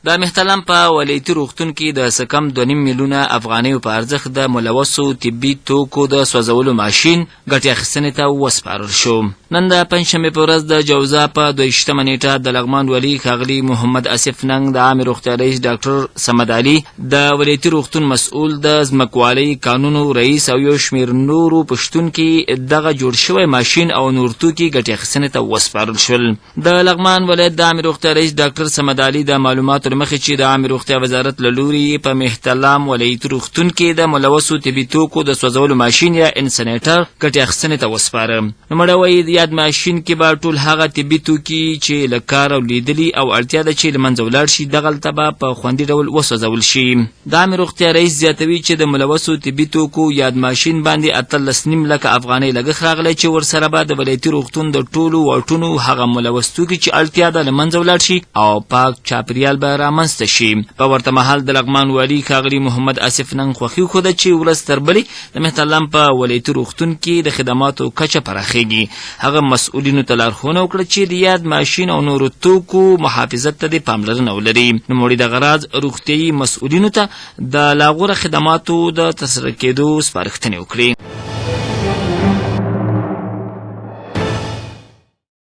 د مهتلم په ولایتي روغتون کې د څه کم 2.5 میلیونه افغانیو په ارزښت د ملوثو طبي توکو د سوځولو ماشین ګټې اخیستنې ته وسپارل شو. نن د پنجشنبې په ورځ د جوزا په 22 نیټه د لغمان ولي ښاغلي محمد اسف ننګ د عامې روغتیا رئیس ډاکټر صمد علي د ولایتي روغتون مسؤل د ځمکوالۍ قانونو رئیس او یو شمېر نورو په شتون کې دغه جوړ شوی ماشین او نور توکي ګټې اخیستنې ته وسپارل شول. د لغمان ولایت د عامې روغتیا رئیس ډاکټر صمد علي د معلوماتو مخې چې د عامې روغتیا وزارت له لورې په مهتلام ولایتي روغتون کې د ملوثو طبي توکو د سوځولو ماشین یا انسنیټر ګټې اخیستنې ته وسپاره. نوموړی وایي د یاد ماشین کې به ټول هغه طبي توکي چې له کار لیدلي او اړتیا ده چې له منځه ولاړ شي دغلته به په خوندي ډول وسوځول شي. د عامې روغتیا رئیس زیاتوي چې د ملوثو طبي توکو یاد ماشین باندې 18.5 لکه افغانۍ لګښت راغلی چې ورسره به د ولایتي روغتون د ټولو واټونو هغه ملوث توکي چې اړتیا ده له منځه ولاړ شي او پاک چاپریال به رامنځته شي. په ورته مهال د لغمان والي ښاغلي محمد اسف ننګ خوښي وښوده چې ورځ تر بلې د مهتلم په ولایتي روغتون کې د خدماتو کچه پراخیږي. هغه مسؤلینو ته لارښوونه وکړه چې د یاد ماشین او نورو توکو محافظت ته د پاملرنه ولري. نوموړي دغه راز روغتیایي مسؤلینو ته د لا غوره خدماتو د ترسره کېدو سپارښتنې وکړې.